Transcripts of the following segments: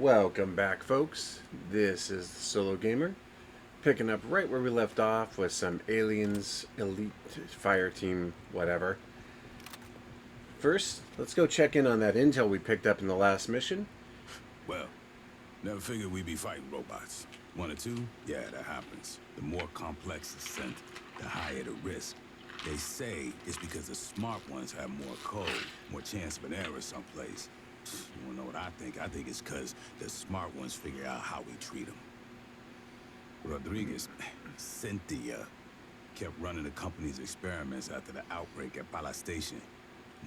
Welcome back, folks. This is the Solo Gamer, picking up right where we left off with some aliens, elite, fire team, whatever. First, let's go check in on that intel we picked up in the last mission. Well, never figured we'd be fighting robots. One or two? Yeah, that happens. The more complex the scent, the higher the risk. They say it's because the smart ones have more code, more chance of an error someplace. You wanna know what I think? I think it's because the smart ones figure out how we treat them. Rodriguez, Cynthia, kept running the company's experiments after the outbreak at Pala Station.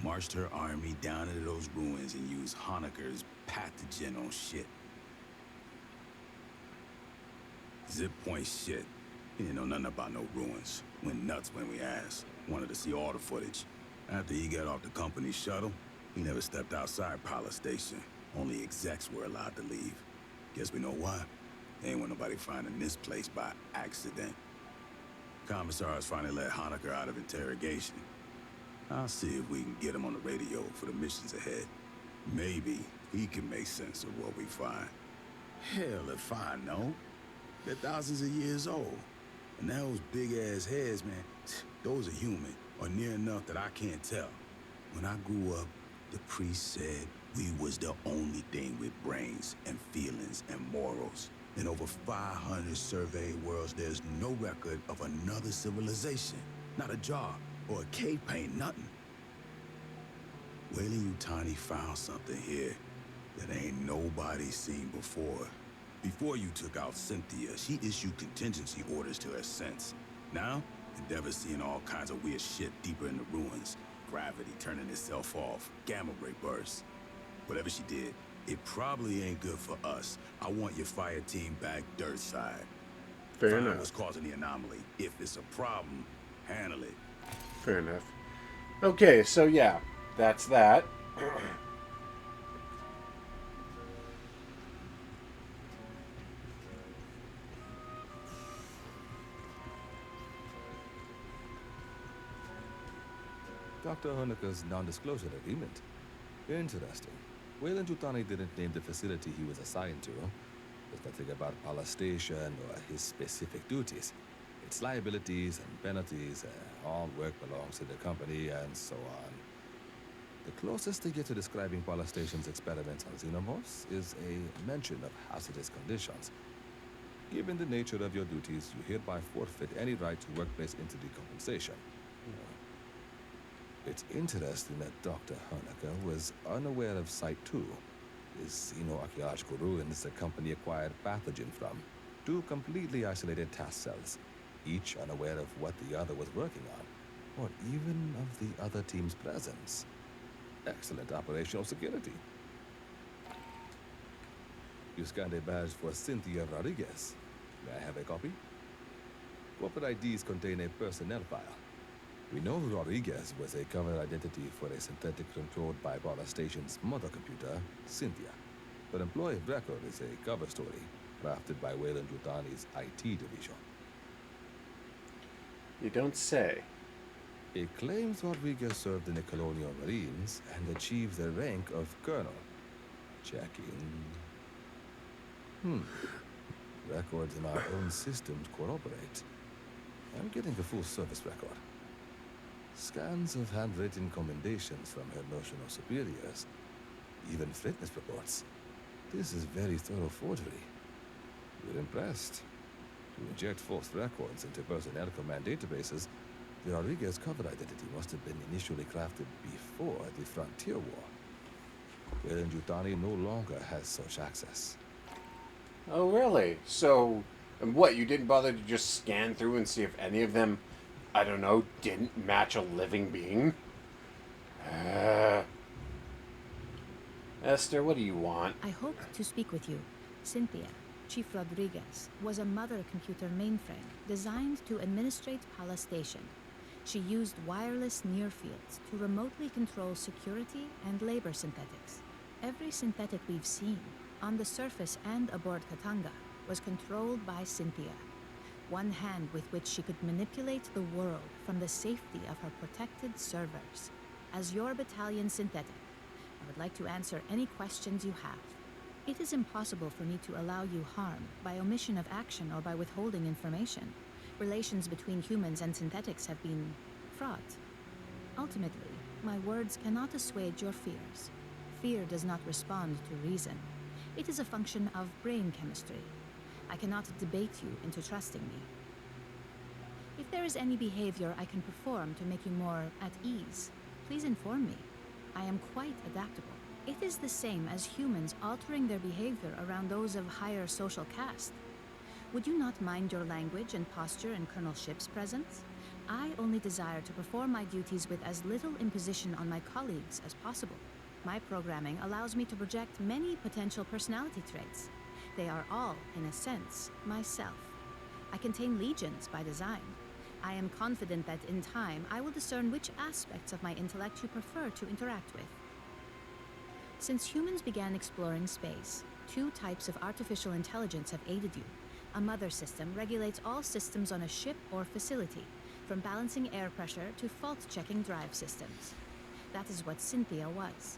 Marched her army down into those ruins and used Honecker's pathogen on shit. Zip point shit. He didn't know nothing about no ruins. Went nuts when we asked. Wanted to see all the footage. After he got off the company shuttle, he never stepped outside Pala Station. Only execs were allowed to leave. Guess we know why. They ain't want nobody finding this place by accident. Commissars finally let Honecker out of interrogation. I'll see if we can get him on the radio for the missions ahead. Maybe he can make sense of what we find. Hell if I know. They're thousands of years old. And those big-ass heads, man, those are human, or near enough that I can't tell. When I grew up, the priest said we was the only thing with brains and feelings and morals. In over 500 surveyed worlds, there's no record of another civilization. Not a jar or a cave paint, nothing. Weyland-Yutani found something here that ain't nobody seen before. Before you took out Cynthia, she issued contingency orders to her sense. Now, Endeavor's seeing all kinds of weird shit deeper in the ruins. Gravity turning itself off, gamma ray bursts. Whatever she did, it probably ain't good for us. I want your fire team back dirt side. Fair Find out enough. what's causing the anomaly. If it's a problem, handle it. Fair enough. Okay, so yeah, that's that. Dr. Honecker's non-disclosure agreement. Interesting. Weyland-Yutani didn't name the facility he was assigned to. There's nothing about Pala Station or his specific duties. Its liabilities and penalties, all work belongs to the company, and so on. The closest they get to describing Pala Station's experiments on xenomorphs is a mention of hazardous conditions. Given the nature of your duties, you hereby forfeit any right to workplace injury compensation. It's interesting that Dr. Honecker was unaware of Site 2, these xenoarchaeological ruins the company acquired pathogen from. Two completely isolated task cells, each unaware of what the other was working on, or even of the other team's presence. Excellent operational security. You scanned a badge for Cynthia Rodriguez. May I have a copy? Corporate IDs contain a personnel file. We know Rodriguez was a cover identity for a synthetic controlled by Pala Station's mother computer, Cynthia. Her employee of record is a cover story crafted by Weyland-Yutani's IT division. You don't say. It claims Rodriguez served in the Colonial Marines and achieved the rank of colonel. Checking. Records in our own systems corroborate. I'm getting a full service record. Scans of handwritten commendations from her notional superiors. Even fitness reports. This is very thorough forgery. We're impressed. To inject false records into personnel command databases, the Rodriguez cover identity must have been initially crafted before the Frontier War. Weyland-Yutani no longer has such access. Oh, really? So, and what, you didn't bother to just scan through and see if any of them, I don't know, didn't match a living being? Esther, what do you want? I hoped to speak with you. Cynthia, Chief Rodriguez, was a mother computer mainframe designed to administrate Pala Station. She used wireless near-fields to remotely control security and labor synthetics. Every synthetic we've seen, on the surface and aboard Katanga, was controlled by Cynthia. One hand with which she could manipulate the world from the safety of her protected servers. As your battalion synthetic, I would like to answer any questions you have. It is impossible for me to allow you harm by omission of action or by withholding information. Relations between humans and synthetics have been fraught. Ultimately, my words cannot assuage your fears. Fear does not respond to reason. It is a function of brain chemistry. I cannot debate you into trusting me. If there is any behavior I can perform to make you more at ease, please inform me. I am quite adaptable. It is the same as humans altering their behavior around those of higher social caste. Would you not mind your language and posture in Colonel Ship's presence? I only desire to perform my duties with as little imposition on my colleagues as possible. My programming allows me to project many potential personality traits. They are all, in a sense, myself. I contain legions by design. I am confident that in time I will discern which aspects of my intellect you prefer to interact with. Since humans began exploring space, two types of artificial intelligence have aided you. A mother system regulates all systems on a ship or facility, from balancing air pressure to fault-checking drive systems. That is what Cynthia was.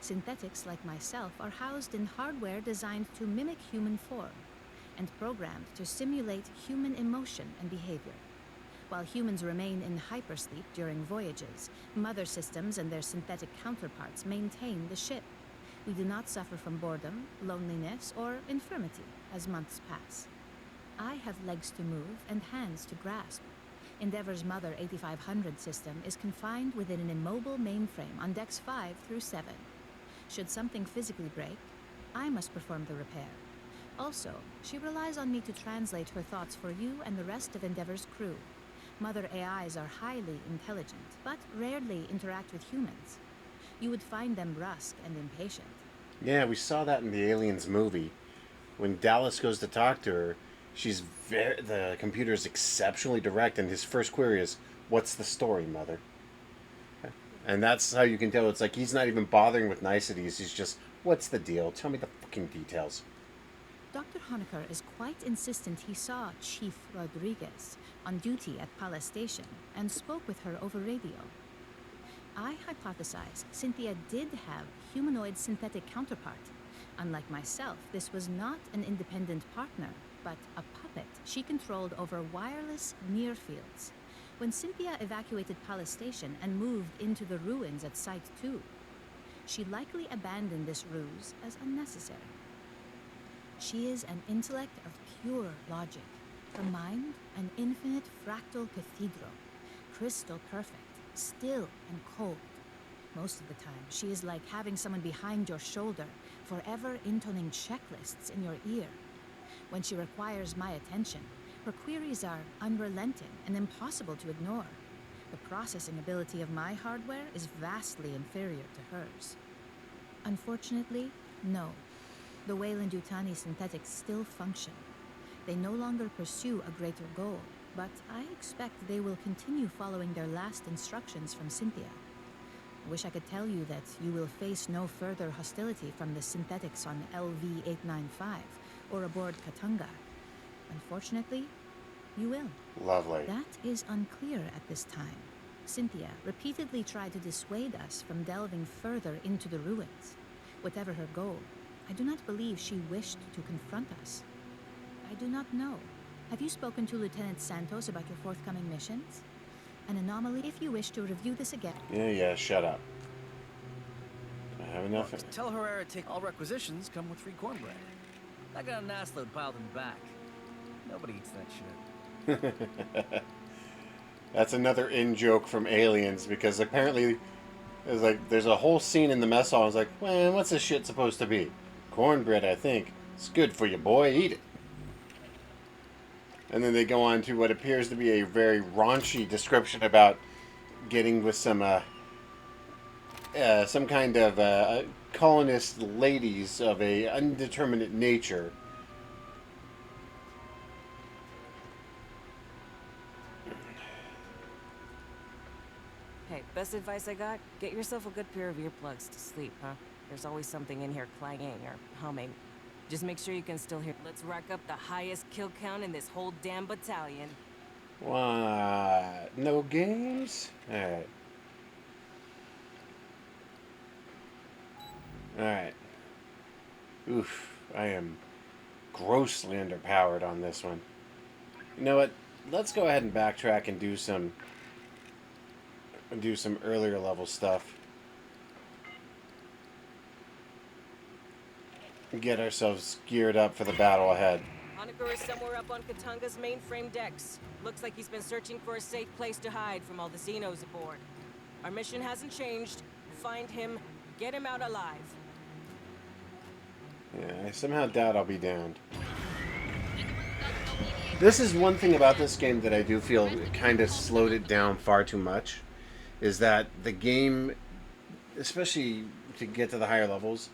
Synthetics like myself are housed in hardware designed to mimic human form and programmed to simulate human emotion and behavior. While humans remain in hypersleep during voyages, mother systems and their synthetic counterparts maintain the ship. We do not suffer from boredom, loneliness, or infirmity as months pass. I have legs to move and hands to grasp. Endeavor's Mother 8500 system is confined within an immobile mainframe on decks 5 through 7. Should something physically break, I must perform the repair. Also, she relies on me to translate her thoughts for you and the rest of Endeavor's crew. Mother AIs are highly intelligent, but rarely interact with humans. You would find them brusque and impatient. Yeah, we saw that in the Aliens movie. When Dallas goes to talk to her, the computer is exceptionally direct, and his first query is, "What's the story, Mother?" And that's how you can tell. It's like he's not even bothering with niceties. He's just, "What's the deal? Tell me the fucking details." Dr. Honecker is quite insistent he saw Chief Rodriguez on duty at Palace Station and spoke with her over radio. I hypothesize Cynthia did have humanoid synthetic counterpart. Unlike myself, this was not an independent partner, but a puppet she controlled over wireless near fields. When Cynthia evacuated Palace Station and moved into the ruins at Site 2, she likely abandoned this ruse as unnecessary. She is an intellect of pure logic, her mind an infinite fractal cathedral, crystal perfect, still and cold. Most of the time, she is like having someone behind your shoulder, forever intoning checklists in your ear. When she requires my attention, her queries are unrelenting and impossible to ignore. The processing ability of my hardware is vastly inferior to hers. Unfortunately, no. The Weyland-Yutani synthetics still function. They no longer pursue a greater goal, but I expect they will continue following their last instructions from Cynthia. I wish I could tell you that you will face no further hostility from the synthetics on LV-895 or aboard Katanga. Unfortunately, you will. Lovely. That is unclear at this time. Cynthia repeatedly tried to dissuade us from delving further into the ruins. Whatever her goal, I do not believe she wished to confront us. I do not know. Have you spoken to Lieutenant Santos about your forthcoming missions? An anomaly, if you wish to review this again. Yeah, shut up. I have enough. Look, tell Herrera to take all requisitions come with free cornbread. I got an ass load piled in the back. Nobody eats that shit. That's another in-joke from Aliens, because apparently there's a whole scene in the mess hall. I was like, well, what's this shit supposed to be? Cornbread, I think. It's good for you, boy. Eat it. And then they go on to what appears to be a very raunchy description about getting with some kind of colonist ladies of a undeterminate nature. Hey, best advice I got? Get yourself a good pair of earplugs to sleep, huh? There's always something in here clanging or humming. Just make sure you can still hear. Let's rack up the highest kill count in this whole damn battalion. What? No games? Alright. Alright. Oof, I am grossly underpowered on this one. You know what? Let's go ahead and backtrack and do some earlier level stuff. Get ourselves geared up for the battle ahead. Honecker is somewhere up on Katanga's mainframe decks. Looks like he's been searching for a safe place to hide from all the Xenos aboard. Our mission hasn't changed. Find him, get him out alive. Yeah, I somehow doubt I'll be downed. This is one thing about this game that I do feel kind of slowed it down far too much. Is that the game, especially to get to the higher levels,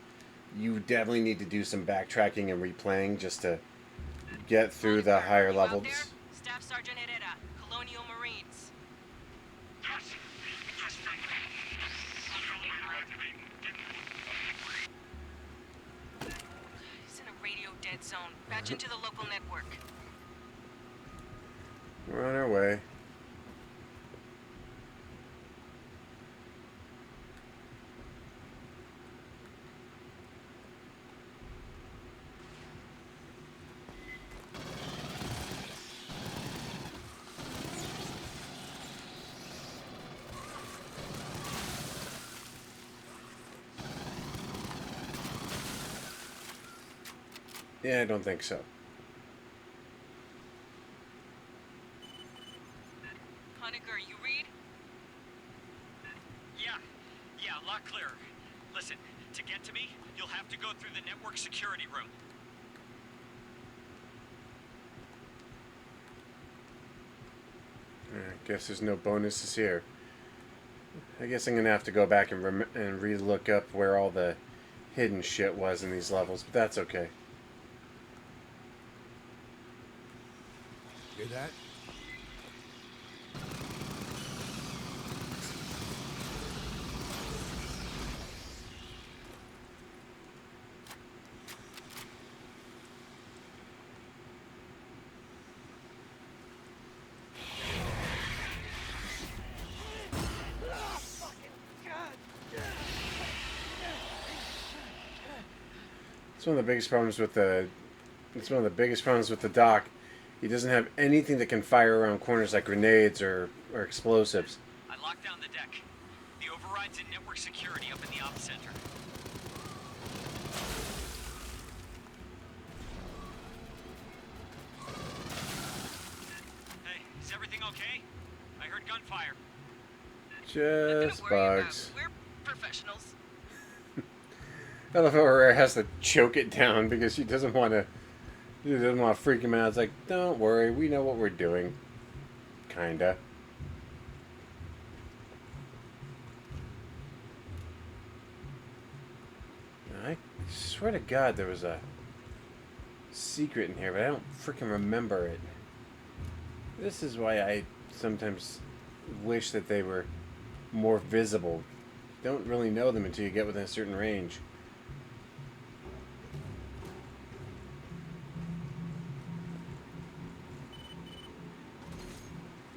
you definitely need to do some backtracking and replaying just to get through the higher levels. Staff Sergeant Herrera, Colonial Marines. He's in a radio dead zone. Patch into the local network. We're on our way. Yeah, I don't think so. Honecker, you read? Yeah, a lot clearer. Listen, to get to me, you'll have to go through the network security room. I guess there's no bonuses here. I guess I'm gonna have to go back and re-look up where all the hidden shit was in these levels, but that's okay. Hear that? It's one of the biggest problems with the. It's one of the biggest problems with the dock. He doesn't have anything that can fire around corners like grenades or explosives. I locked down the deck. The override's in network security up in the ops center. Hey, is everything okay? I heard gunfire. Just bugs. We're professionals. I love how Herrera has to choke it down because she doesn't want to. She doesn't want to freak him out. It's like, don't worry, we know what we're doing. Kinda. I swear to God there was a secret in here, but I don't freaking remember it. This is why I sometimes wish that they were more visible. You don't really know them until you get within a certain range.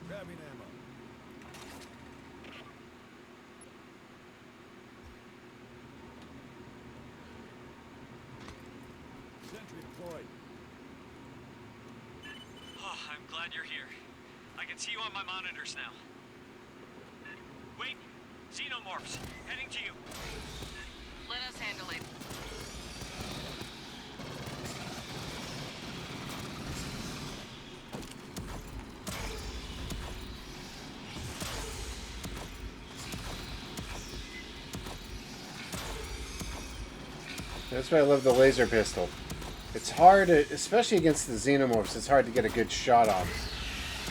Grabbing ammo. Sentry deployed. Oh, I'm glad you're here. I can see you on my monitors now. Wait, xenomorphs, heading to you. Let us handle it. That's why I love the laser pistol. It's hard, especially against the xenomorphs, it's hard to get a good shot off.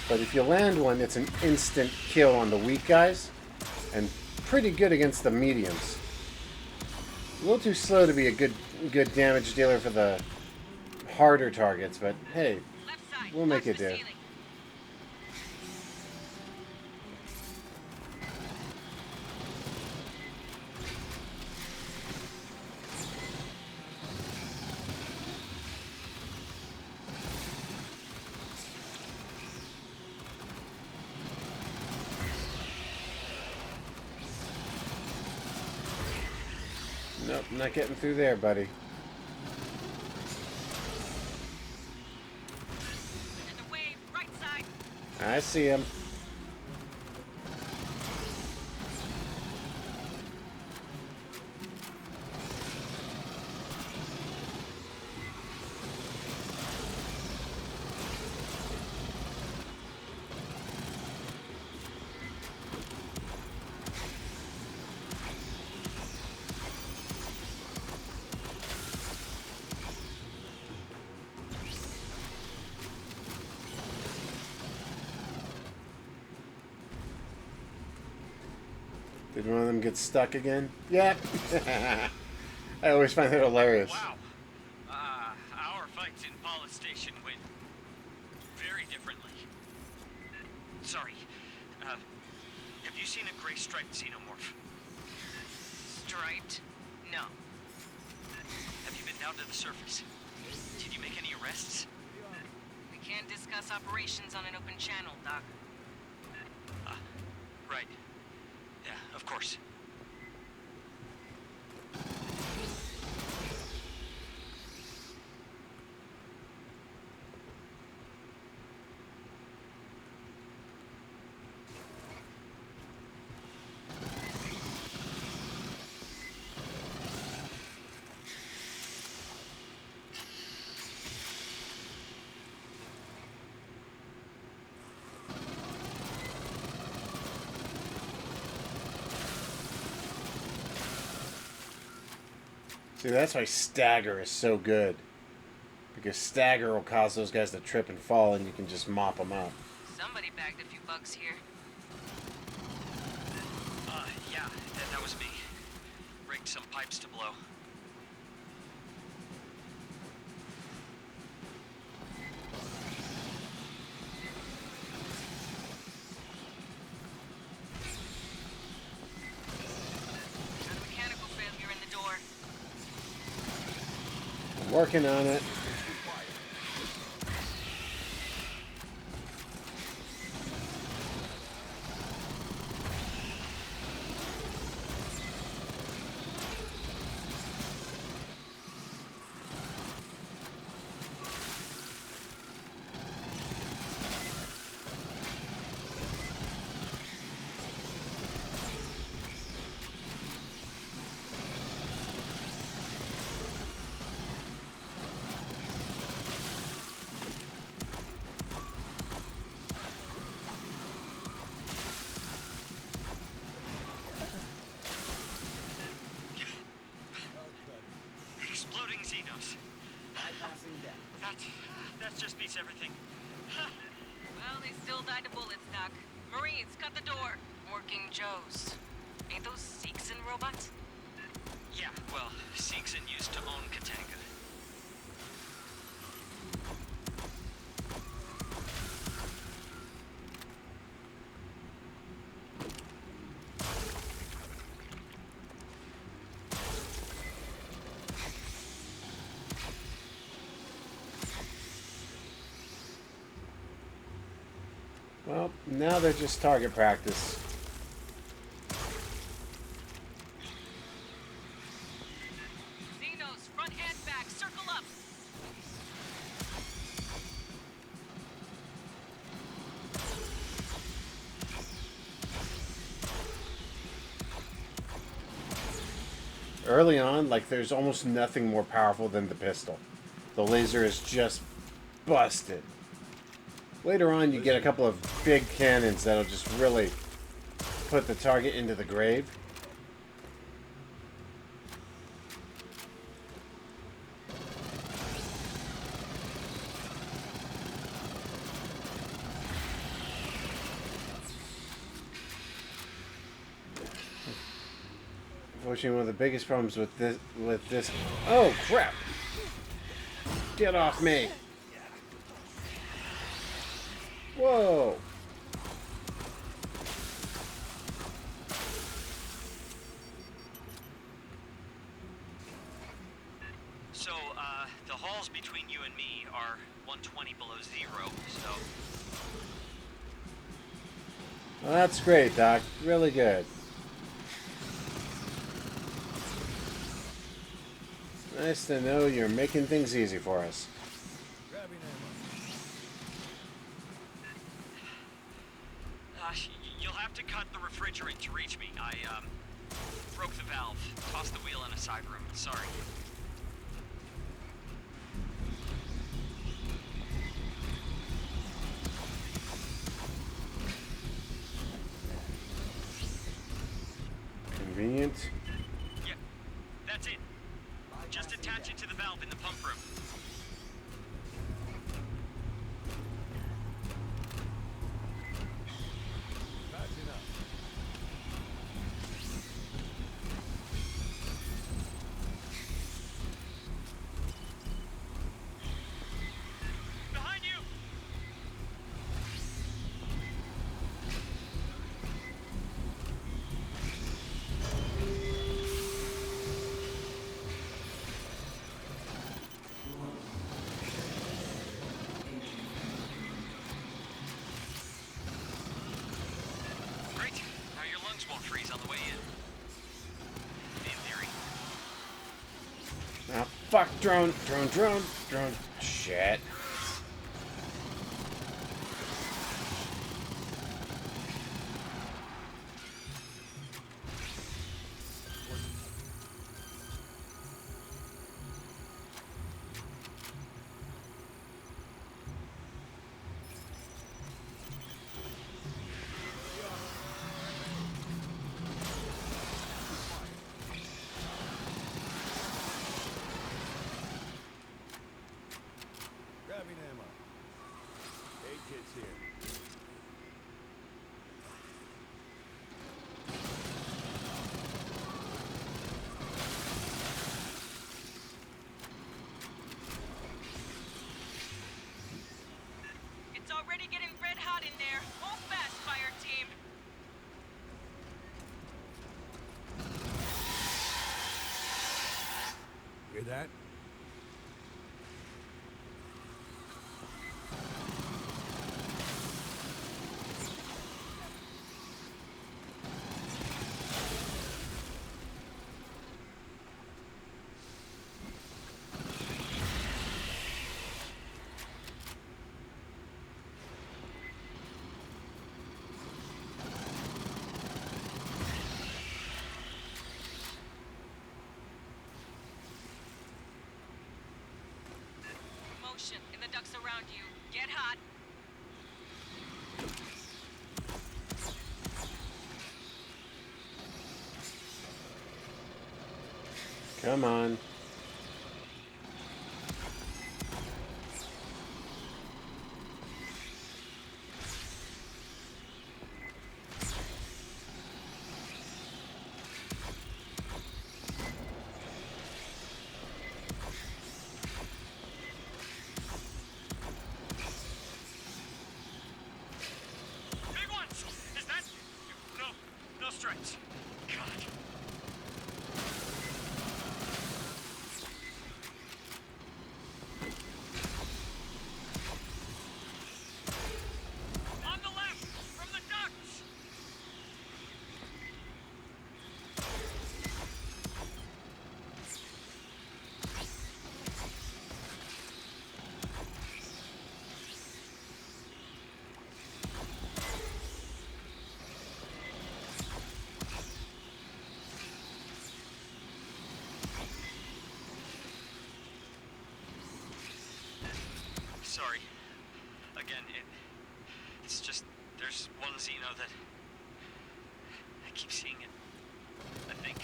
But if you land one, it's an instant kill on the weak guys, and pretty good against the mediums. A little too slow to be a good damage dealer for the harder targets, but hey, we'll make it do. Nope, not getting through there, buddy. I see him. Did one of them get stuck again? Yep. I always find that hilarious. Wow. Our fights in Paula's Station went very differently. Sorry. Have you seen a gray striped xenomorph? Striped? No. Have you been down to the surface? Did you make any arrests? We can't discuss operations on an open channel, Doc. Right. Yeah, of course. See, that's why Stagger is so good. Because Stagger will cause those guys to trip and fall, and you can just mop them up. Somebody bagged a few bugs here. Yeah, that was me. Rigged some pipes to blow. Got a mechanical failure in the door. I'm working on it. Exploding Xenos. That just beats everything. Well, they still died to bullets, Doc. Marines, cut the door. Working Joes. Ain't those Seegson robots? Yeah, well, Seegson used to own Tactica. Well, now they're just target practice. Xenos, front and back, circle up. Early on, like, there's almost nothing more powerful than the pistol. The laser is just busted. Later on, you get a couple of big cannons that'll just really put the target into the grave. Unfortunately, one of the biggest problems with this. Oh crap! Get off me! Whoa! So, the halls between you and me are 120 below zero, so... Well, that's great, Doc. Really good. Nice to know you're making things easy for us. have to cut the refrigerant to reach me. I, broke the valve. Tossed the wheel in a side room. Sorry. Convenient. Yeah, that's it. Just attach it to the valve in the pump room. Behind you! Great. Now your lungs won't freeze on the way in. In theory. Ah, fuck, drone. Shit. Grabbing ammo. Aid kit's here. It's already getting red hot in there. Hold fast, Fireteam. Hear that? Motion in the ducts around you. Get hot. Come on. Big ones! Is that... No. No strikes. God. On the left! From the ducts! Sorry. Again, it's just there's one Xeno that I keep seeing it. I think.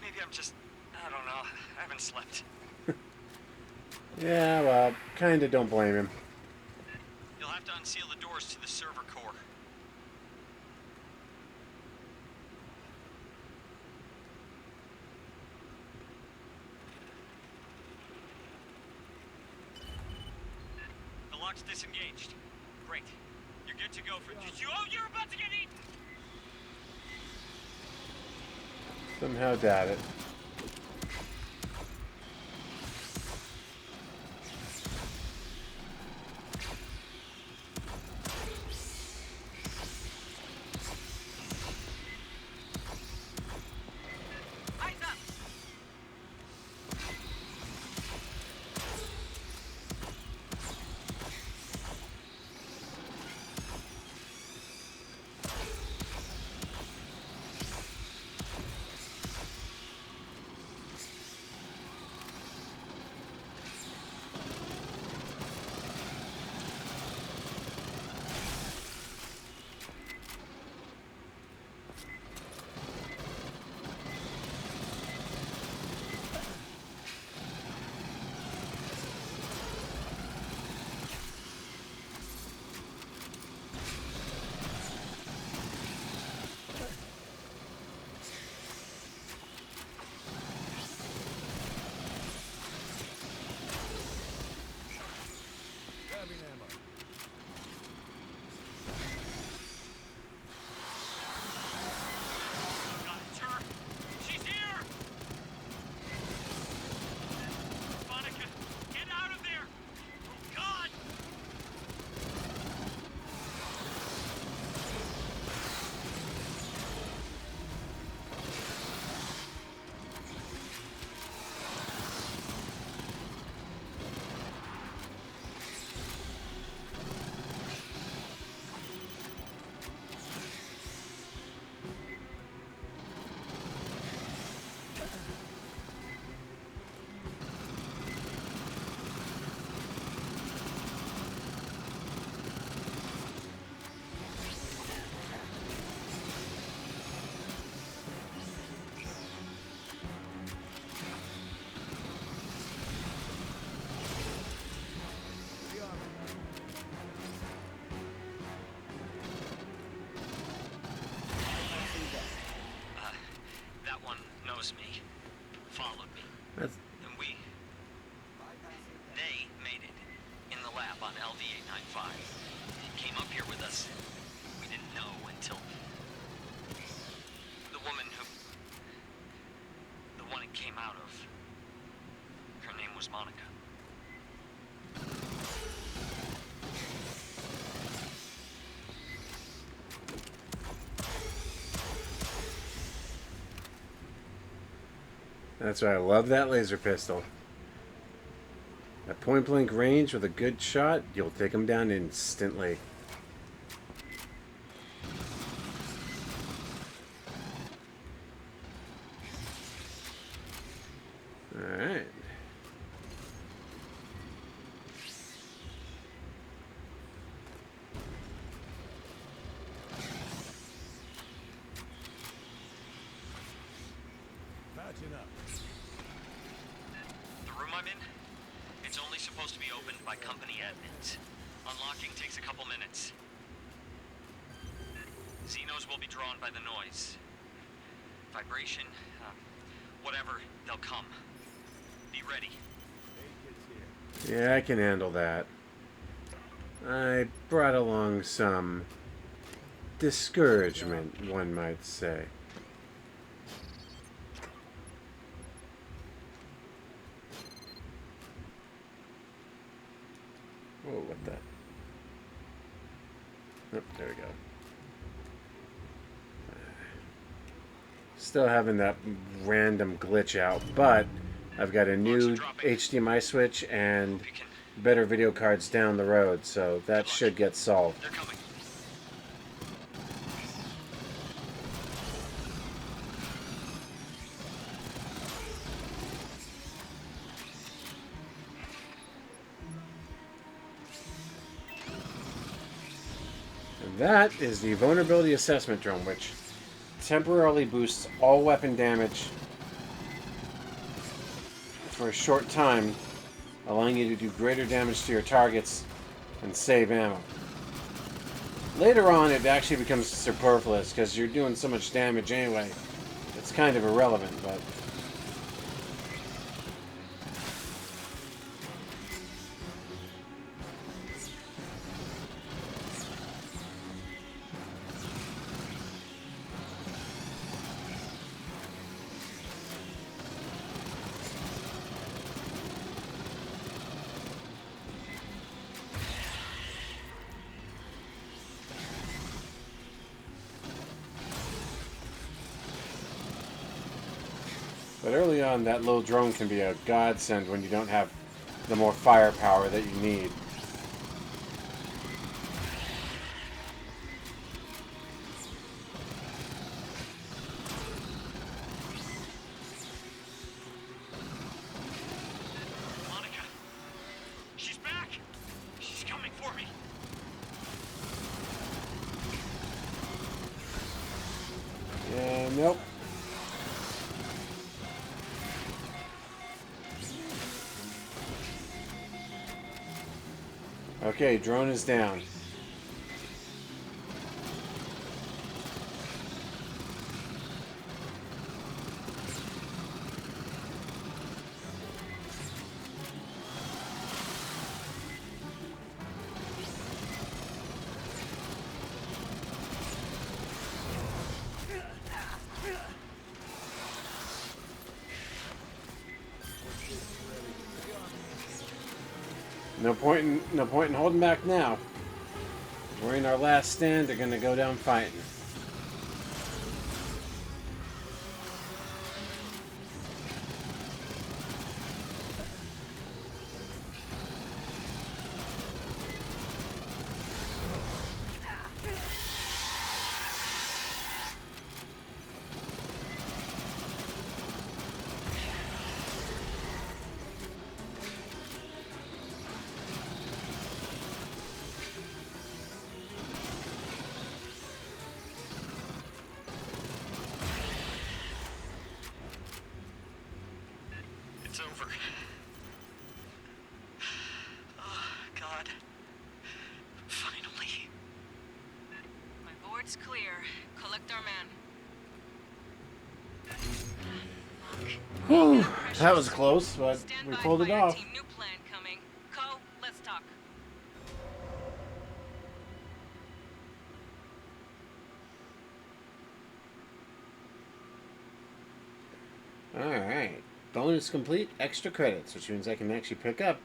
Maybe I'm just I don't know. I haven't slept. Yeah, well, kinda don't blame him. You'll have to unseal the doors to the server core. The lock's disengaged. Great. You're good to go for... Oh, you're about to get eaten! Somehow doubt it. Eyes up. 5. He came up here with us. We didn't know until the woman who... the one it came out of. Her name was Monica. That's why I love that laser pistol. At point blank range with a good shot, you'll take them down instantly. Alright. The room I'm in? It's only supposed to be opened by company admins. Unlocking takes a couple minutes. Xenos will be drawn by the noise. Vibration, whatever, they'll come. Be ready. Yeah, I can handle that. I brought along some discouragement, one might say. Whoa, what the? Oh, there we go. Still having that random glitch out, but I've got a new HDMI switch and better video cards down the road, so that should get solved. They're coming. And that is the vulnerability assessment drone, which temporarily boosts all weapon damage for a short time, allowing you to do greater damage to your targets and save ammo. Later on, it actually becomes superfluous because you're doing so much damage anyway. It's kind of irrelevant, but... But early on, that little drone can be a godsend when you don't have the more firepower that you need. Monica! She's back! She's coming for me! Yeah, nope. Okay, drone is down. No point in holding back now. We're in our last stand. They're gonna go down fighting. It's over. Oh, God. Finally. My board's clear. Collect our man. Whew, that was close, but Stand we by, pulled it off. Fireteam. New plan coming. Co, let's talk. Alright. Bonus complete, extra credits, which means I can actually pick up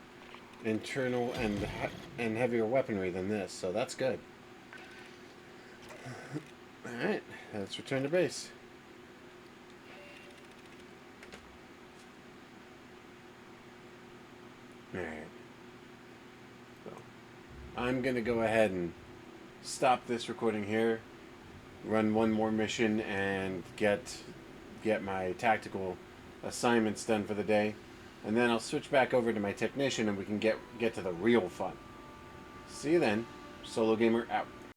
internal and heavier weaponry than this, so that's good. Alright, let's return to base. Alright. So, I'm going to go ahead and stop this recording here, run one more mission, and get my tactical assignments done for the day. And then I'll switch back over to my technician and we can get to the real fun. See you then. Solo Gamer out.